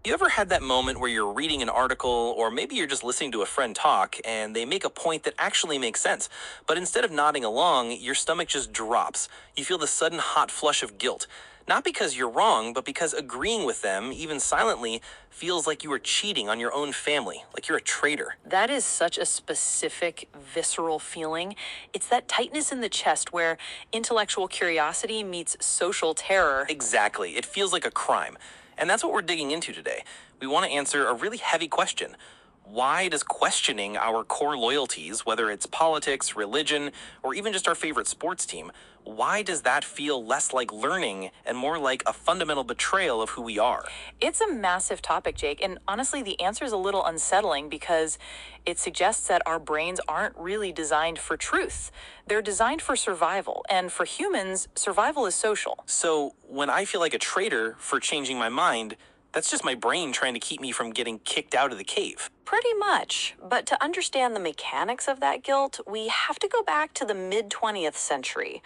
You ever had that moment where you're reading an article, or maybe you're just listening to a friend talk, and they make a point that actually makes sense, but instead of nodding along, your stomach just drops? You feel the sudden hot flush of guilt. Not because you're wrong, but because agreeing with them, even silently, feels like you are cheating on your own family, like you're a traitor. That is such a specific, visceral feeling. It's that tightness in the chest where intellectual curiosity meets social terror. Exactly. It feels like a crime. And that's what we're digging into today. We want to answer a really heavy question. Why does questioning our core loyalties, whether it's politics, religion, or even just our favorite sports team, why does that feel less like learning and more like a fundamental betrayal of who we are? It's a massive topic, Jake, and honestly, the answer is a little unsettling because it suggests that our brains aren't really designed for truth. They're designed for survival, and for humans, survival is social. So when I feel like a traitor for changing my mind, that's just my brain trying to keep me from getting kicked out of the cave. Pretty much. But to understand the mechanics of that guilt, we have to go back to the mid 20th century.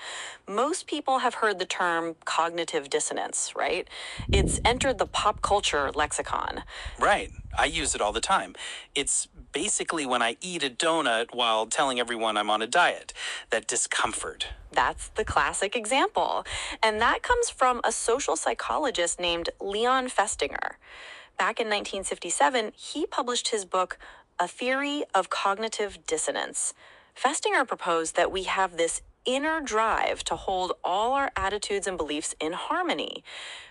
Most people have heard the term cognitive dissonance, right? It's entered the pop culture lexicon. Right. I use it all the time. It's basically when I eat a donut while telling everyone I'm on a diet. That discomfort. That's the classic example. And that comes from a social psychologist named Leon Festinger. Back in 1957, he published his book, A Theory of Cognitive Dissonance. Festinger proposed that we have this inner drive to hold all our attitudes and beliefs in harmony.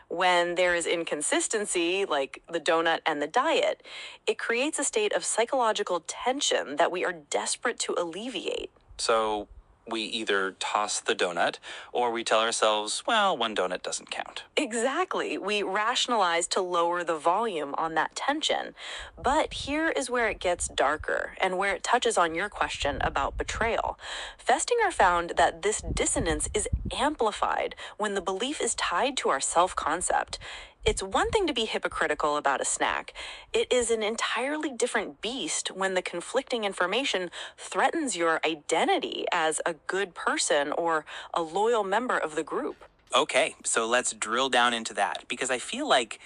When there is inconsistency, like the donut and the diet, it creates a state of psychological tension that we are desperate to alleviate. So we either toss the donut or we tell ourselves, well, one donut doesn't count. Exactly. We rationalize to lower the volume on that tension. But here is where it gets darker and where it touches on your question about betrayal. Festinger found that this dissonance is amplified when the belief is tied to our self concept. It's one thing to be hypocritical about a snack. It is an entirely different beast when the conflicting information threatens your identity as a good person or a loyal member of the group. Okay, so let's drill down into that because I feel like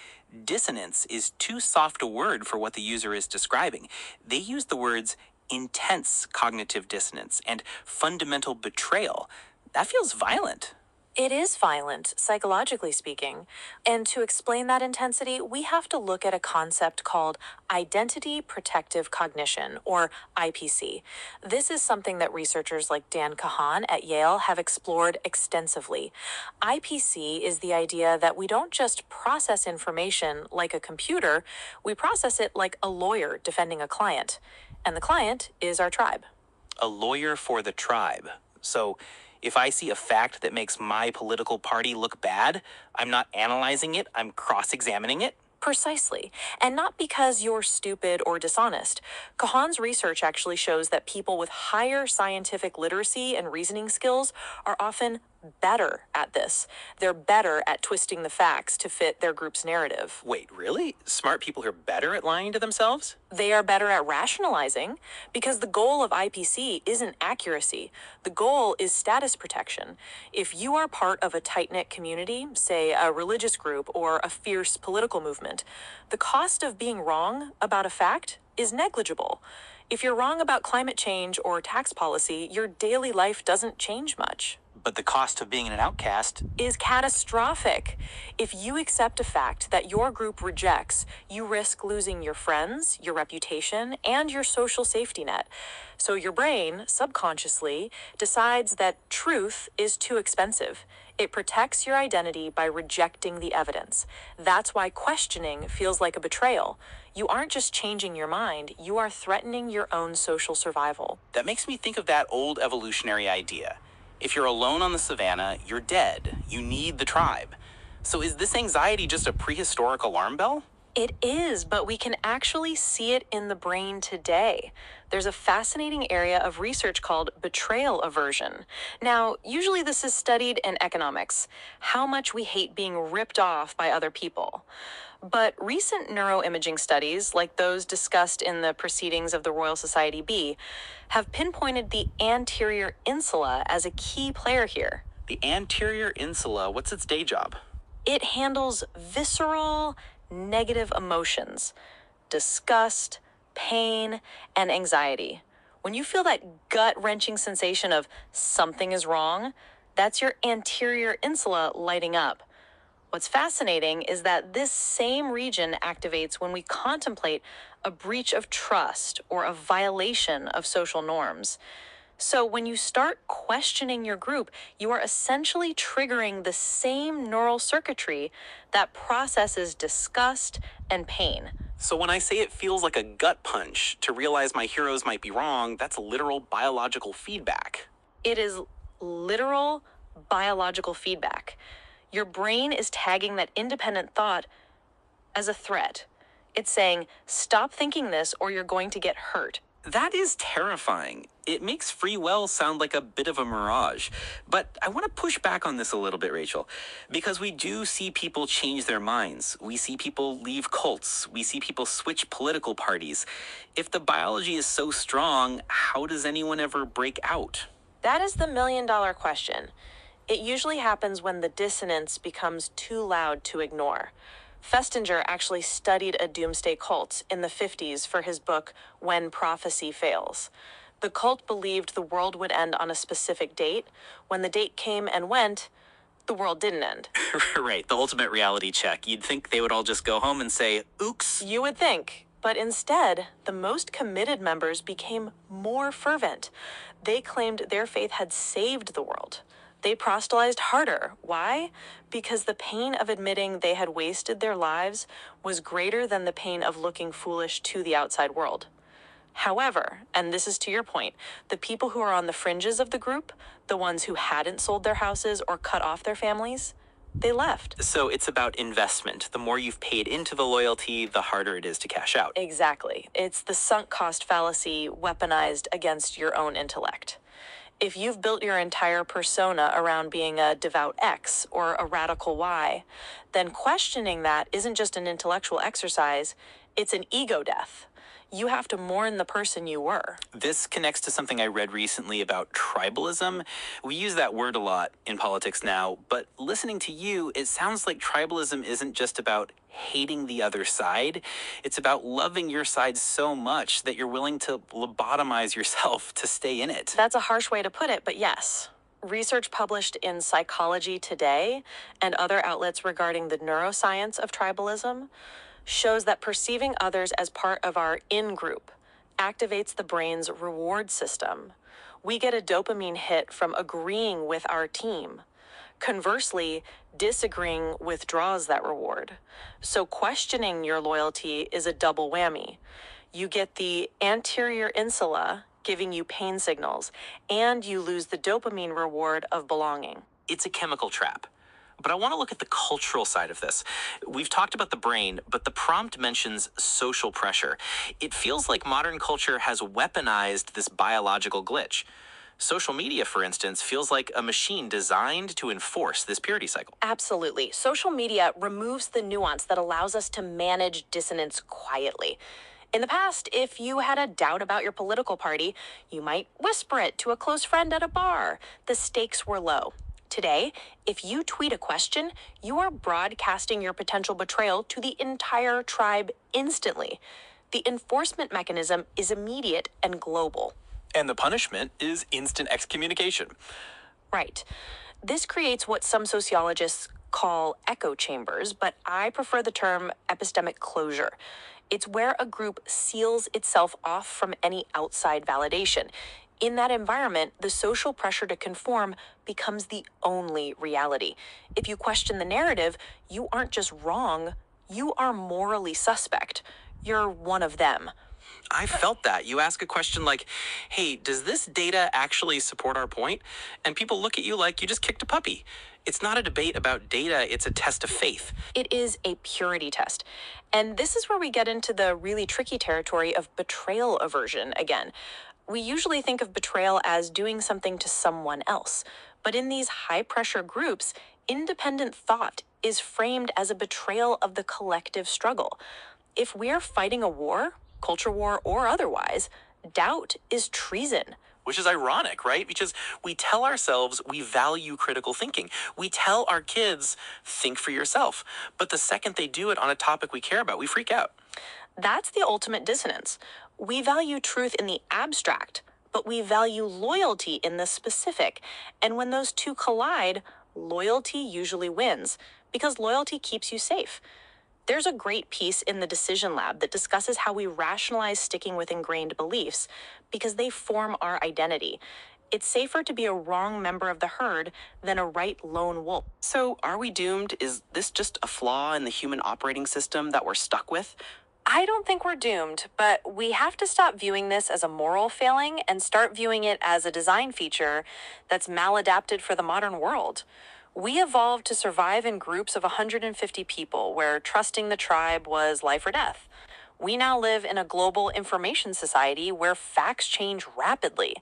dissonance is too soft a word for what the user is describing. They use the words intense cognitive dissonance and fundamental betrayal. That feels violent. It is violent, psychologically speaking. And to explain that intensity, we have to look at a concept called identity protective cognition, or IPC. This is something that researchers like Dan Kahan at Yale have explored extensively. IPC is the idea that we don't just process information like a computer, we process it like a lawyer defending a client. And the client is our tribe. A lawyer for the tribe. So if I see a fact that makes my political party look bad, I'm not analyzing it, I'm cross-examining it. Precisely. And not because you're stupid or dishonest. Kahan's research actually shows that people with higher scientific literacy and reasoning skills are often better at this. They're better at twisting the facts to fit their group's narrative. Wait, really? Smart people are better at lying to themselves? They are better at rationalizing because the goal of IPC isn't accuracy. The goal is status protection. If you are part of a tight-knit community, say a religious group or a fierce political movement, the cost of being wrong about a fact is negligible. If you're wrong about climate change or tax policy, your daily life doesn't change much. But the cost of being an outcast Is catastrophic. If you accept a fact that your group rejects, you risk losing your friends, your reputation, and your social safety net. So your brain, subconsciously, decides that truth is too expensive. It protects your identity by rejecting the evidence. That's why questioning feels like a betrayal. You aren't just changing your mind, you are threatening your own social survival. That makes me think of that old evolutionary idea. If you're alone on the savannah, you're dead. You need the tribe. So is this anxiety just a prehistoric alarm bell? It is, but we can actually see it in the brain today. There's a fascinating area of research called betrayal aversion. Now, usually this is studied in economics, how much we hate being ripped off by other people. But recent neuroimaging studies, like those discussed in the Proceedings of the Royal Society B, have pinpointed the anterior insula as a key player here. The anterior insula, what's its day job? It handles visceral, negative emotions: disgust, pain, and anxiety. When you feel that gut-wrenching sensation of something is wrong, that's your anterior insula lighting up. What's fascinating is that this same region activates when we contemplate a breach of trust or a violation of social norms. So, when you start questioning your group, you are essentially triggering the same neural circuitry that processes disgust and pain. So when I say it feels like a gut punch to realize my heroes might be wrong, that's literal biological feedback. It is literal biological feedback. Your brain is tagging that independent thought as a threat. It's saying, stop thinking this or you're going to get hurt. That is terrifying. It makes free will sound like a bit of a mirage. But I want to push back on this a little bit, Rachel, because we do see people change their minds. We see people leave cults. We see people switch political parties. If the biology is so strong, how does anyone ever break out? That is the million-dollar question. It usually happens when the dissonance becomes too loud to ignore. Festinger actually studied a doomsday cult in the 50s for his book, When Prophecy Fails. The cult believed the world would end on a specific date. When the date came and went, the world didn't end. Right, the ultimate reality check. You'd think they would all just go home and say, ooks. You would think. But instead, the most committed members became more fervent. They claimed their faith had saved the world. They proselytized harder. Why? Because the pain of admitting they had wasted their lives was greater than the pain of looking foolish to the outside world. However, and this is to your point, the people who are on the fringes of the group, the ones who hadn't sold their houses or cut off their families, they left. So it's about investment. The more you've paid into the loyalty, the harder it is to cash out. Exactly. It's the sunk cost fallacy weaponized against your own intellect. If you've built your entire persona around being a devout X or a radical Y, then questioning that isn't just an intellectual exercise, it's an ego death. You have to mourn the person you were. This connects to something I read recently about tribalism. We use that word a lot in politics now, but listening to you, it sounds like tribalism isn't just about hating the other side. It's about loving your side so much that you're willing to lobotomize yourself to stay in it. That's a harsh way to put it, but yes. Research published in Psychology Today and other outlets regarding the neuroscience of tribalism shows that perceiving others as part of our in-group activates the brain's reward system. We get a dopamine hit from agreeing with our team. Conversely, disagreeing withdraws that reward. So questioning your loyalty is a double whammy. You get the anterior insula giving you pain signals, and you lose the dopamine reward of belonging. It's a chemical trap. But I want to look at the cultural side of this. We've talked about the brain, but the prompt mentions social pressure. It feels like modern culture has weaponized this biological glitch. Social media, for instance, feels like a machine designed to enforce this purity cycle. Absolutely. Social media removes the nuance that allows us to manage dissonance quietly. In the past, if you had a doubt about your political party, you might whisper it to a close friend at a bar. The stakes were low. Today, if you tweet a question, you are broadcasting your potential betrayal to the entire tribe instantly. The enforcement mechanism is immediate and global. And the punishment is instant excommunication. Right. This creates what some sociologists call echo chambers, but I prefer the term epistemic closure. It's where a group seals itself off from any outside validation. In that environment, the social pressure to conform becomes the only reality. If you question the narrative, you aren't just wrong, you are morally suspect. You're one of them. I felt that. You ask a question like, hey, does this data actually support our point? And people look at you like you just kicked a puppy. It's not a debate about data, it's a test of faith. It is a purity test. And this is where we get into the really tricky territory of betrayal aversion again. We usually think of betrayal as doing something to someone else. But in these high-pressure groups, independent thought is framed as a betrayal of the collective struggle. If we're fighting a war, culture war or otherwise, doubt is treason. Which is ironic, right? Because we tell ourselves we value critical thinking. We tell our kids, think for yourself. But the second they do it on a topic we care about, we freak out. That's the ultimate dissonance. We value truth in the abstract, but we value loyalty in the specific. And when those two collide, loyalty usually wins because loyalty keeps you safe. There's a great piece in the Decision Lab that discusses how we rationalize sticking with ingrained beliefs because they form our identity. It's safer to be a wrong member of the herd than a right lone wolf. So, are we doomed? Is this just a flaw in the human operating system that we're stuck with? I don't think we're doomed, but we have to stop viewing this as a moral failing and start viewing it as a design feature that's maladapted for the modern world. We evolved to survive in groups of 150 people where trusting the tribe was life or death. We now live in a global information society where facts change rapidly.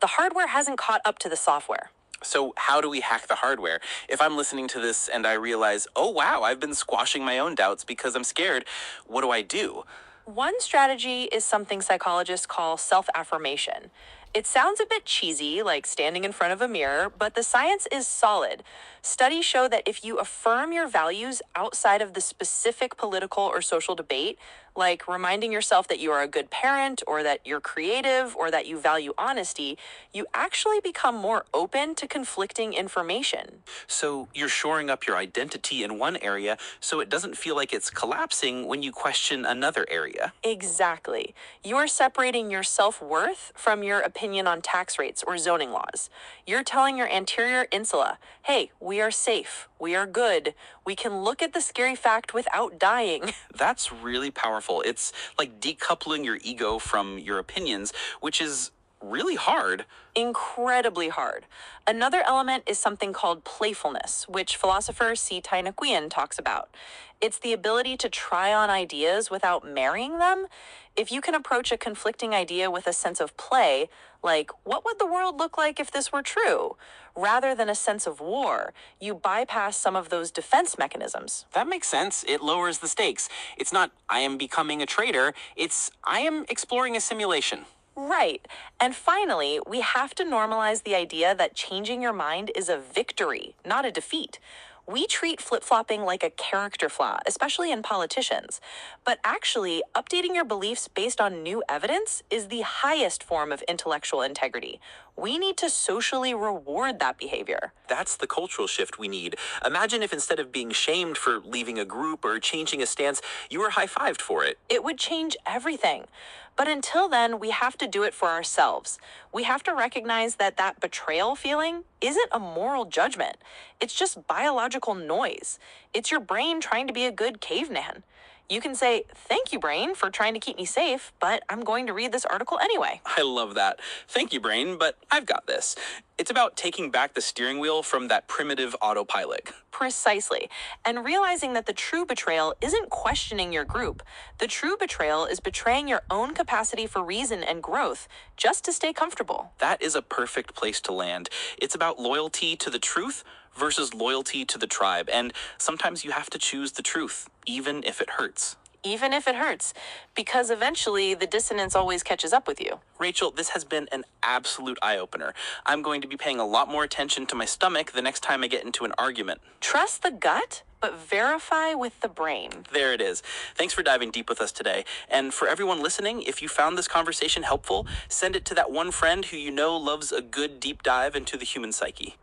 The hardware hasn't caught up to the software. So how do we hack the hardware? If I'm listening to this and I realize, oh wow, I've been squashing my own doubts because I'm scared, what do I do? One strategy is something psychologists call self-affirmation. It sounds a bit cheesy, like standing in front of a mirror, but the science is solid. Studies show that if you affirm your values outside of the specific political or social debate, like reminding yourself that you are a good parent or that you're creative or that you value honesty, you actually become more open to conflicting information. So you're shoring up your identity in one area so it doesn't feel like it's collapsing when you question another area. Exactly. You're separating your self-worth from your opinion on tax rates or zoning laws. You're telling your anterior insula, hey, we are safe, we are good, we can look at the scary fact without dying. That's really powerful. It's like decoupling your ego from your opinions, which is really hard. Incredibly hard. Another element is something called playfulness, which philosopher C. Tai Nguyen talks about. It's the ability to try on ideas without marrying them. If you can approach a conflicting idea with a sense of play, like, what would the world look like if this were true? Rather than a sense of war, you bypass some of those defense mechanisms. That makes sense. It lowers the stakes. It's not, I am becoming a traitor, it's, I am exploring a simulation. Right. And finally, we have to normalize the idea that changing your mind is a victory, not a defeat. We treat flip-flopping like a character flaw, especially in politicians. But actually, updating your beliefs based on new evidence is the highest form of intellectual integrity. We need to socially reward that behavior. That's the cultural shift we need. Imagine if instead of being shamed for leaving a group or changing a stance, you were high-fived for it. It would change everything. But until then, we have to do it for ourselves. We have to recognize that that betrayal feeling isn't a moral judgment. It's just biological noise. It's your brain trying to be a good caveman. You can say, thank you, brain, for trying to keep me safe, but I'm going to read this article anyway. I love that. Thank you, brain, but I've got this. It's about taking back the steering wheel from that primitive autopilot. Precisely. And realizing that the true betrayal isn't questioning your group. The true betrayal is betraying your own capacity for reason and growth just to stay comfortable. That is a perfect place to land. It's about loyalty to the truth versus loyalty to the tribe. And sometimes you have to choose the truth, even if it hurts. Even if it hurts, because eventually the dissonance always catches up with you. Rachel, this has been an absolute eye-opener. I'm going to be paying a lot more attention to my stomach the next time I get into an argument. Trust the gut, but verify with the brain. There it is. Thanks for diving deep with us today. And for everyone listening, if you found this conversation helpful, send it to that one friend who you know loves a good deep dive into the human psyche.